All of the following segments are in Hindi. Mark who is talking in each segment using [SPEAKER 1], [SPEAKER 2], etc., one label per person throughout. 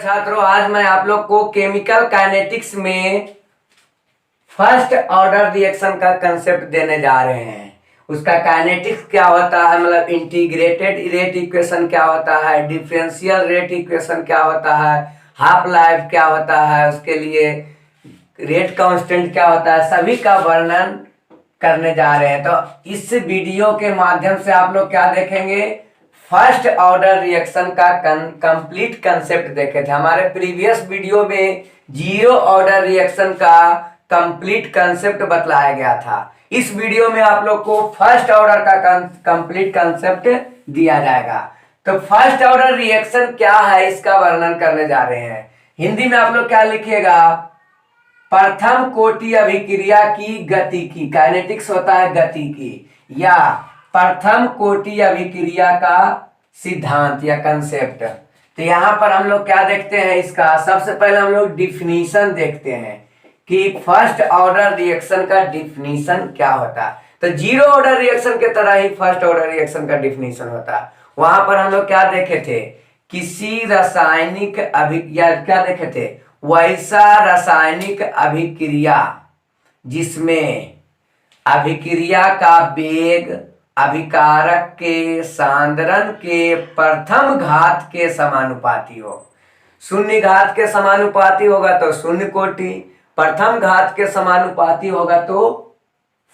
[SPEAKER 1] छात्रों, आज मैं आप लोग को केमिकल काइनेटिक्स में फर्स्ट ऑर्डर रिएक्शन का कंसेप्ट देने जा रहे हैं। उसका काइनेटिक्स क्या होता है, मतलब इंटीग्रेटेड रेट इक्वेशन क्या होता है, डिफरेंशियल रेट इक्वेशन क्या होता है, हाफ लाइफ क्या होता है, उसके लिए रेट कांस्टेंट क्या होता है, सभी का वर्णन करने जा रहे हैं। तो इस वीडियो के माध्यम से आप लोग क्या देखेंगे, फर्स्ट ऑर्डर रिएक्शन का कंप्लीट कंसेप्ट देखे थे। हमारे प्रीवियस वीडियो में जीरो ऑर्डर रिएक्शन का कंप्लीट कंसेप्ट बतलाया गया था। इस वीडियो में आप लोग को फर्स्ट ऑर्डर का कंप्लीट कंसेप्ट दिया जाएगा। तो फर्स्ट ऑर्डर रिएक्शन क्या है, इसका वर्णन करने जा रहे हैं। हिंदी में आप लोग क्या लिखिएगा, प्रथम कोटि अभिक्रिया की गतिकी, काइनेटिक्स होता है गति की, या प्रथम कोटि अभिक्रिया का सिद्धांत या कंसेप्ट। तो यहां पर हम लोग क्या देखते हैं, इसका सबसे पहले हम लोग डिफिनीशन देखते हैं कि फर्स्ट ऑर्डर रिएक्शन का डिफिनीशन क्या होता है। तो जीरो ऑर्डर रिएक्शन के तरह ही फर्स्ट ऑर्डर रिएक्शन का डिफिनीशन होता है। वहां पर हम लोग क्या देखे थे, किसी रासायनिक अभिक्रिया क्या देखे थे, वैसा रासायनिक अभिक्रिया जिसमें अभिक्रिया का वेग अभिकारक के सांद्रण के प्रथम घात के समानुपाती हो। शून्य घात के समानुपाती होगा तो शून्य कोटि, प्रथम घात के समानुपाती होगा तो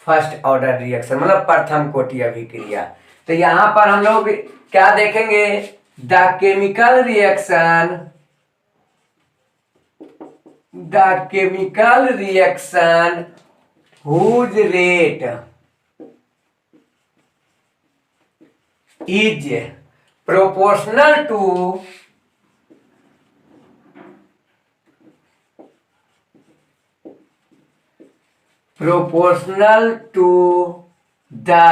[SPEAKER 1] फर्स्ट ऑर्डर रिएक्शन, मतलब प्रथम कोटि अभिक्रिया। तो यहां पर हम लोग क्या देखेंगे, the chemical reaction whose rate is proportional to the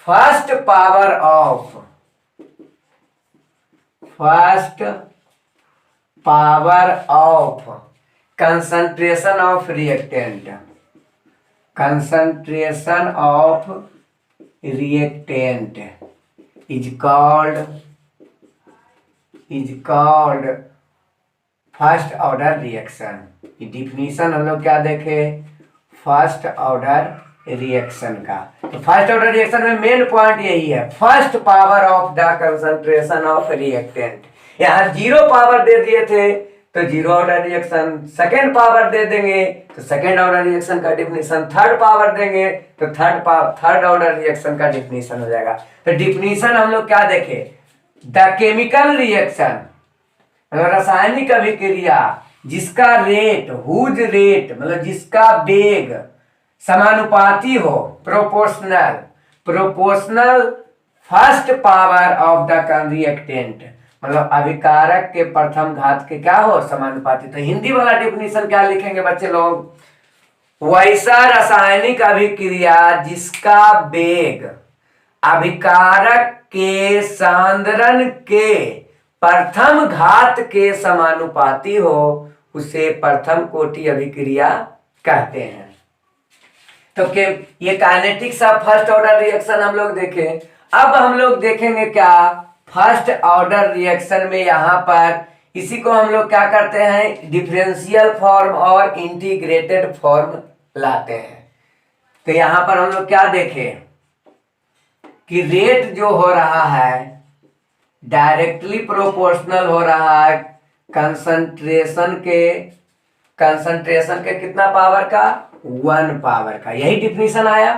[SPEAKER 1] first power of concentration of reactant is called first order reaction. ये डिफिनीशन हम लोग क्या देखे, फर्स्ट ऑर्डर रिएक्शन का। तो फर्स्ट ऑर्डर रिएक्शन में मेन पॉइंट यही है, first power of the concentration of reactant. यहाँ जीरो पावर दे दिए थे तो zero order reaction, second power दे देंगे तो सेकेंड ऑर्डर रिएक्शन का डिफिनीशन, थर्ड पावर देंगे तो थर्ड ऑर्डर रिएक्शन का डिफिनीशन हो जाएगा। तो डिफिनीशन हम लोग क्या देखे, द केमिकल रिएक्शन रासायनिक अभिक्रिया जिसका रेट, हुज रेट मतलब जिसका वेग समानुपाती हो, proportional first power of the reactant, मतलब अभिकारक के प्रथम घात के क्या हो, समानुपाती। तो हिंदी वाला डिफिनीशन क्या लिखेंगे बच्चे लोग, वैसा रासायनिक अभिक्रिया जिसका वेग अभिकारक के सांद्रण के प्रथम घात के समानुपाती हो, उसे प्रथम कोटि अभिक्रिया कहते हैं। तो ये kinetics of first order reaction हम लोग देखें। अब हम लोग देखेंगे क्या, फर्स्ट ऑर्डर रिएक्शन में यहाँ पर इसी को हम लोग क्या करते हैं, डिफरेंशियल फॉर्म और इंटीग्रेटेड फॉर्म लाते हैं। तो यहाँ पर हम लोग क्या देखें कि रेट जो हो रहा है डायरेक्टली प्रोपोर्शनल हो रहा है कंसंट्रेशन के कितना पावर का, 1 पावर का। यही डिफिनीशन आया।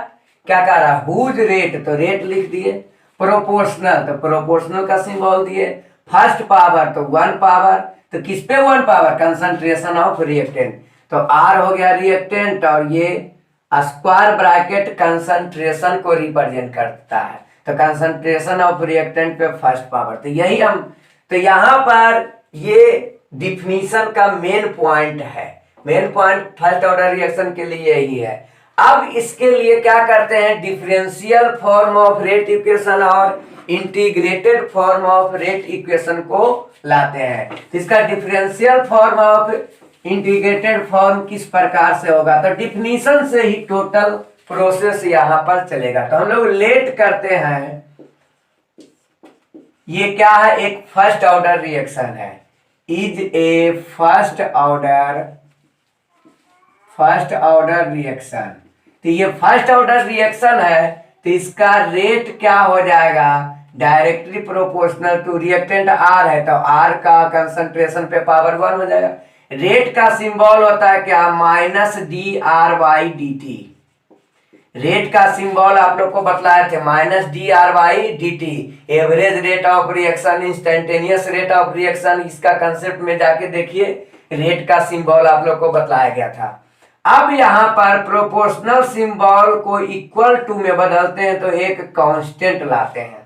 [SPEAKER 1] क्या कह रहा है, हुज रेट, तो रेट लिख दिए, प्रोपोर्शनल तो प्रोपोर्शनल का सिंबल दिए, फर्स्ट पावर तो 1 पावर, तो किस पे 1 पावर, कंसंट्रेशन ऑफ रिएक्टेंट। तो आर हो गया रिएक्टेंट और ये स्क्वायर ब्रैकेट कंसंट्रेशन को रिप्रेजेंट करता है। तो कंसंट्रेशन ऑफ रिएक्टेंट पे फर्स्ट पावर, तो यही हम, तो यहां पर ये डिफिनीशन का मेन पॉइंट है। Main point first order reaction के लिए यही है। अब इसके लिए क्या करते हैं, differential form of rate equation और integrated form of rate equation को लाते हैं। तो इसका differential form of integrated form किस प्रकार से होगा, तो डिफिनीशन से ही टोटल प्रोसेस यहां पर चलेगा। तो हम लोग लेट करते हैं, ये क्या है, एक फर्स्ट ऑर्डर रिएक्शन है, is a first order reaction. तो ये फर्स्ट ऑर्डर रिएक्शन है, तो इसका रेट क्या हो जाएगा, directly proportional to reactant R है, तो आर का कंसंट्रेशन पे पावर 1 हो जाएगा। रेट का सिंबल होता है क्या, minus D R by D T. Rate का सिंबल आप लोग को बतलाए थे, minus D R by D T, average rate of reaction, instantaneous rate of reaction. इसका कंसेप्ट में जाके देखिए, रेट का सिंबल आप लोग को बतलाया गया था। अब यहाँ पर प्रोपोर्शनल सिंबल को इक्वल टू में बदलते हैं, तो एक कांस्टेंट लाते हैं।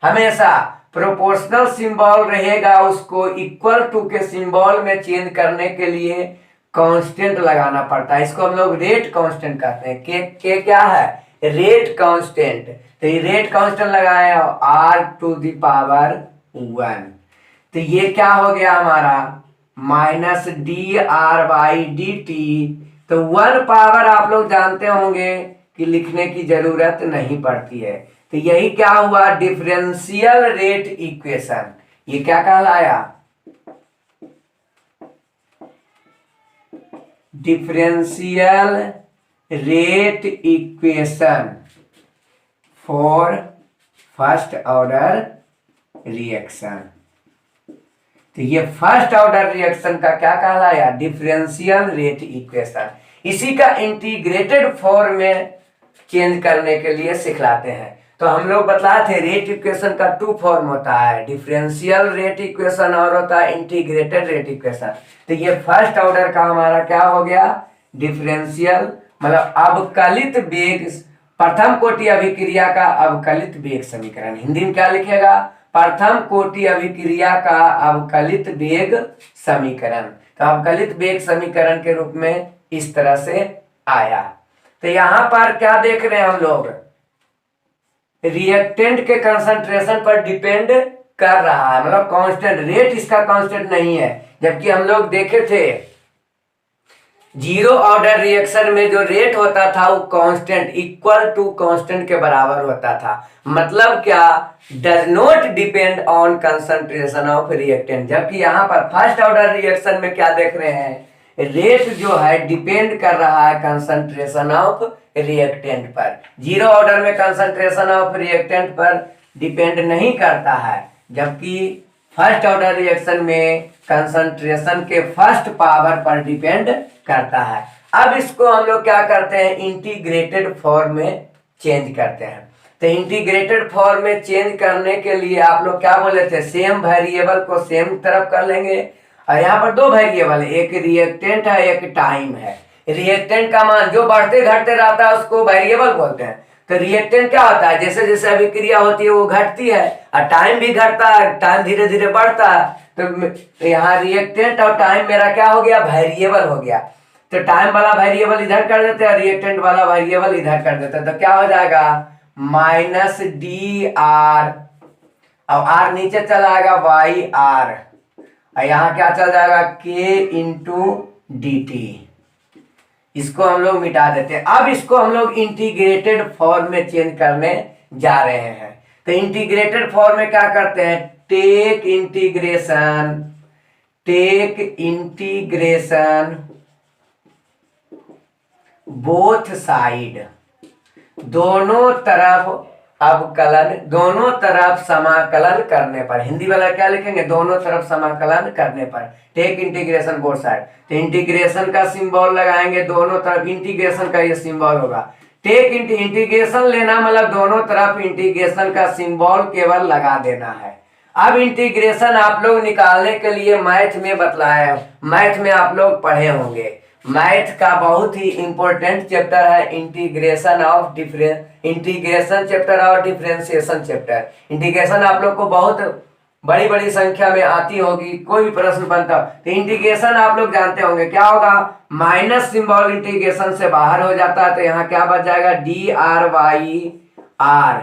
[SPEAKER 1] हमेशा प्रोपोर्शनल सिंबल रहेगा, उसको इक्वल टू के सिंबल में चेंज करने के लिए कांस्टेंट लगाना पड़ता है। इसको हम लोग रेट कांस्टेंट कहते हैं। के क्या है, रेट कांस्टेंट। तो ये रेट कांस्टेंट लगाए आर टू द पावर 1, तो ये क्या हो गया हमारा, minus D R by D T. तो 1 पावर आप लोग जानते होंगे कि लिखने की जरूरत नहीं पड़ती है। तो यही क्या हुआ, डिफरेंशियल रेट इक्वेशन। ये क्या कहलाया, differential rate equation for first order reaction. तो ये फर्स्ट ऑर्डर रिएक्शन का क्या कहलाया, डिफरेंशियल रेट इक्वेशन। इसी का इंटीग्रेटेड फॉर्म में चेंज करने के लिए सिखलाते हैं। तो हम लोग बतलाए थे, रेट इक्वेशन का 2 फॉर्म होता है, डिफरेंशियल रेट इक्वेशन और होता है इंटीग्रेटेड रेट इक्वेशन। तो ये फर्स्ट ऑर्डर का हमारा क्या हो गया, डिफरेंशियल, मतलब अवकलित वेग, प्रथम कोटि अभिक्रिया का अवकलित वेग समीकरण। हिंदी में क्या लिखेगा, प्रथम कोटि अभिक्रिया का अवकलित वेग समीकरण। तो अवकलित वेग समीकरण के रूप में इस तरह से आया। तो यहां पर क्या देख रहे हैं हम लोग, रिएक्टेंट के कंसंट्रेशन पर डिपेंड कर रहा है, मतलब कांस्टेंट, रेट इसका कांस्टेंट नहीं है। जबकि हम लोग देखे थे जीरो ऑर्डर रिएक्शन में जो रेट होता था वो कांस्टेंट, इक्वल टू कांस्टेंट के बराबर होता था। मतलब क्या, does not depend on concentration of reactant. जबकि यहाँ पर फर्स्ट ऑर्डर रिएक्शन में क्या देख रहे हैं, रेट जो है डिपेंड कर रहा है कंसंट्रेशन ऑफ रिएक्टेंट पर। जीरो ऑर्डर में कंसंट्रेशन ऑफ रिएक्टेंट पर डिपेंड नहीं करता है, जबकि फर्स्ट ऑर्डर रिएक्शन में कंसंट्रेशन के फर्स्ट पावर पर डिपेंड करता है। अब इसको हम लोग क्या करते हैं, इंटीग्रेटेड फॉर्म में चेंज करते हैं। तो इंटीग्रेटेड फॉर्म में चेंज करने के लिए आप लोग क्या बोले थे, सेम वेरिएबल को सेम तरफ कर लेंगे। और यहाँ पर 2 वेरिएबल है, एक रिएक्टेंट है, एक टाइम है। रिएक्टेंट का मान जो बढ़ते घटते रहता है उसको वेरिएबल बोलते हैं। तो रिएक्टेंट क्या होता है, जैसे जैसे अभिक्रिया होती है वो घटती है, और टाइम भी घटता है, टाइम धीरे धीरे बढ़ता है। तो यहाँ रिएक्टेंट और टाइम मेरा क्या हो गया, वेरिएबल हो गया। तो टाइम वाला वेरिएबल इधर कर देते हैं, रिएक्टेंट वाला वेरिएबल इधर कर देते हैं। तो क्या हो जाएगा, माइनस डी आर, और आर नीचे चला आएगा वाई आर, और यहाँ क्या चल जाएगा, के इंटू डी टी। इसको हम लोग मिटा देते हैं। अब इसको हम लोग इंटीग्रेटेड फॉर्म में चेंज करने जा रहे हैं। तो इंटीग्रेटेड फॉर्म में क्या करते हैं, टेक इंटीग्रेशन बोथ साइड, दोनों तरफ अवकलन, दोनों तरफ समाकलन करने पर। हिंदी वाला क्या लिखेंगे, दोनों तरफ समाकलन करने पर, टेक इंटीग्रेशन बोथ साइड। तो इंटीग्रेशन का सिंबल लगाएंगे दोनों तरफ, इंटीग्रेशन का ये सिंबल होगा। टेक इंटीग्रेशन लेना मतलब दोनों तरफ इंटीग्रेशन का सिंबल केवल लगा देना है। अब इंटीग्रेशन आप लोग निकालने के लिए मैथ में बतलाया, मैथ में आप लोग पढ़े होंगे। मैथ का बहुत ही इंपॉर्टेंट चैप्टर है इंटीग्रेशन चैप्टर और डिफरेंशिएशन चैप्टर। इंटीग्रेशन आप लोग को बहुत बड़ी बड़ी संख्या में आती होगी, कोई भी प्रश्न बनता तो इंटीग्रेशन आप लोग जानते होंगे क्या होगा, माइनस सिंबल इंटीग्रेशन से बाहर हो जाता है, तो यहाँ क्या बच जाएगा, डी आर वाई आर,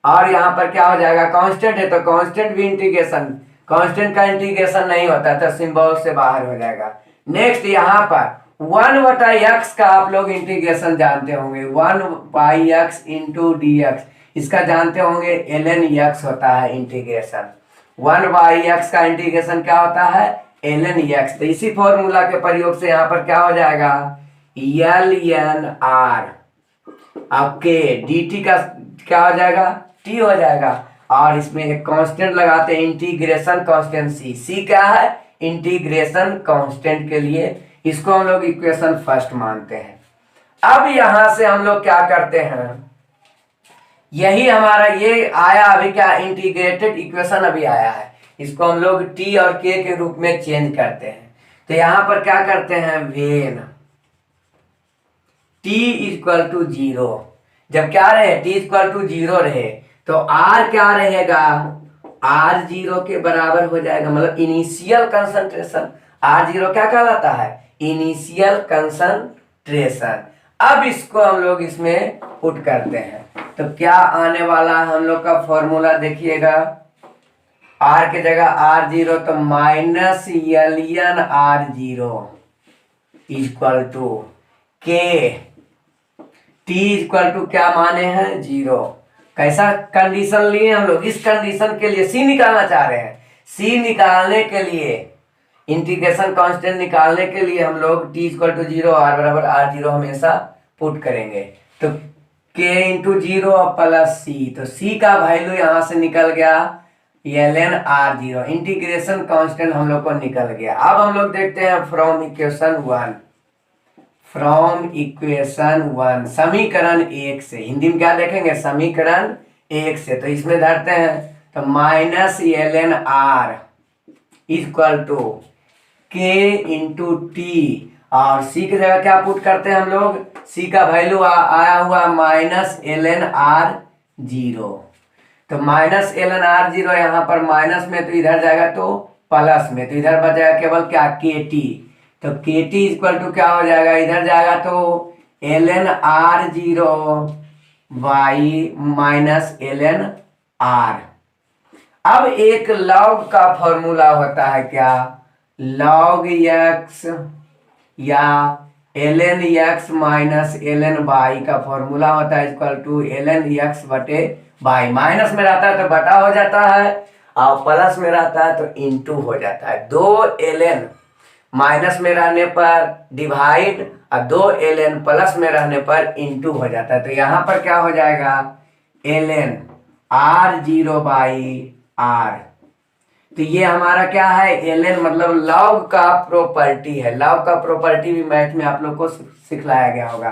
[SPEAKER 1] और यहाँ पर क्या हो जाएगा, कांस्टेंट है तो कांस्टेंट भी इंटीग्रेशन, कांस्टेंट का इंटीग्रेशन नहीं होता तो सिंबल से बाहर हो जाएगा। नेक्स्ट यहाँ पर 1/x का आप लोग इंटीग्रेशन जानते होंगे, 1/x इंटू डी एक्स, इसका जानते होंगे ln x होता है इंटीग्रेशन। 1/x का इंटीग्रेशन क्या होता है, ln x। तो इसी फॉर्मूला के प्रयोग से यहाँ पर क्या हो जाएगा, ln r, अब के dt का क्या हो जाएगा, t हो जाएगा। और इसमें एक कांस्टेंट लगाते हैं, इंटीग्रेशन कांस्टेंट c क्या है, इंटीग्रेशन कांस्टेंट के लिए इसको हम लोग इक्वेशन फर्स्ट मानते हैं। अब यहां से हम लोग क्या करते हैं, यही हमारा ये आया अभी क्या, इंटीग्रेटेड इक्वेशन अभी आया है, इसको हम लोग t और k के रूप में चेंज करते हैं। तो यहां पर क्या करते हैं, वेन t इक्वल टू 0, जब क्या रहे, t इक्वल टू 0 रहे, तो r क्या रहेगा, r 0 के बराबर हो जाएगा, मतलब इनिशियल कंसंट्रेशन। r 0 क्या कहलाता है, इनिशियल कंसंट्रेशन। अब इसको हम लोग इसमें पुट करते हैं, तो क्या आने वाला है हम लोग का फॉर्मूला देखिएगा, r के जगह r0, तो minus ln r0 equal to k, t equal to क्या माने हैं, 0। कैसा कंडीशन लिए हम लोग, इस कंडीशन के लिए c निकालना चाह रहे हैं, c निकालने के लिए, इंटीग्रेशन कांस्टेंट निकालने के लिए हम लोग t इक्वल टू 0, r बराबर r0 हमेशा पुट करेंगे। तो k इंटू 0 प्लस c, तो c का वैल्यू यहां से निकल गया ln r0, इंटीग्रेशन कांस्टेंट हम लोग को निकल गया। अब हम लोग देखते हैं फ्रॉम इक्वेशन 1, समीकरण 1 से, हिंदी में क्या देखेंगे, समीकरण 1 से, तो इसमें धरते हैं, तो minus ln r equal to k into T, और c की जगह क्या पुट करते हैं हम लोग, c का वैल्यू आया हुआ माइनस ln r0, तो माइनस ln r0 यहाँ पर माइनस में, तो इधर जाएगा तो प्लस में, तो इधर बच जाएगा केवल क्या, kt, तो kt इक्वल टू क्या हो जाएगा, इधर जाएगा तो ln r0 by minus ln r। अब एक लॉग का फॉर्मूला होता है क्या, log x या ln x minus ln y का फॉर्मूला होता है इक्वल टू ln x बटे y। माइनस में रहता है तो बटा हो जाता है, और प्लस में रहता है तो इंटू हो जाता है। 2 ln माइनस में रहने पर डिवाइड, और 2 ln प्लस में रहने पर इंटू हो जाता है। तो यहाँ पर क्या हो जाएगा, ln r0 बाई r, तो ये हमारा क्या है, ln मतलब लॉग का प्रॉपर्टी है, लॉग का प्रॉपर्टी भी मैथ में आप लोग को सिखलाया गया होगा।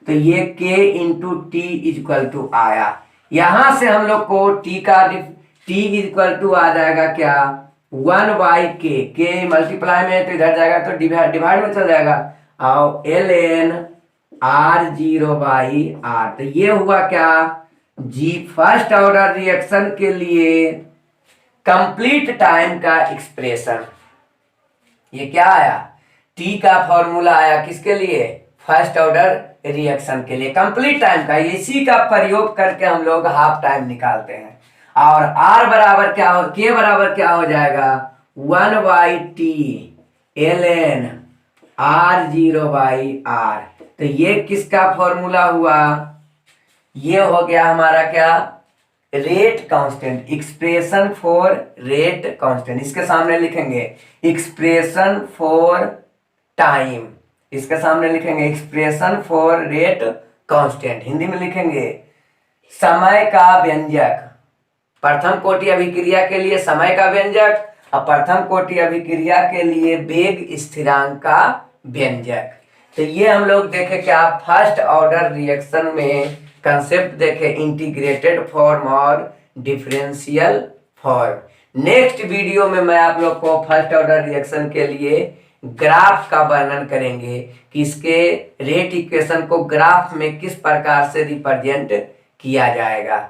[SPEAKER 1] तो ये k into T equal to आया, यहां से हम लोग को t इक्वल टू आ जाएगा क्या, 1 बाई k मल्टीप्लाई में है तो इधर जाएगा तो डिवाइड में चल जाएगा, और ln r0 बाई r। तो ये हुआ क्या, जी फर्स्ट ऑर्डर रिएक्शन के लिए कंप्लीट टाइम का एक्सप्रेशन। ये क्या आया, टी का फॉर्मूला आया किसके लिए, फर्स्ट ऑर्डर रिएक्शन के लिए कंप्लीट टाइम का, इसी का प्रयोग करके हम लोग हाफ टाइम निकालते हैं। और आर बराबर क्या हो, के बराबर क्या हो जाएगा, 1 by T ln r0 by r। तो ये किसका फॉर्मूला हुआ, ये हो गया हमारा क्या, rate constant, expression for rate constant, इसके सामने लिखेंगे एक्सप्रेशन फॉर टाइम, इसके सामने लिखेंगे expression for rate constant, Hindi में लिखेंगे समय का व्यंजक, प्रथम कोटि अभिक्रिया के लिए समय का व्यंजक, और प्रथम कोटि अभिक्रिया के लिए वेग स्थिरांक का व्यंजक। तो ये हम लोग देखे क्या, फर्स्ट ऑर्डर रिएक्शन में कंसेप्ट देखे इंटीग्रेटेड फॉर्म और डिफरेंशियल फॉर्म। नेक्स्ट वीडियो में मैं आप लोग को फर्स्ट ऑर्डर रिएक्शन के लिए ग्राफ का वर्णन करेंगे कि इसके रेट इक्वेशन को ग्राफ में किस प्रकार से रिप्रेजेंट किया जाएगा।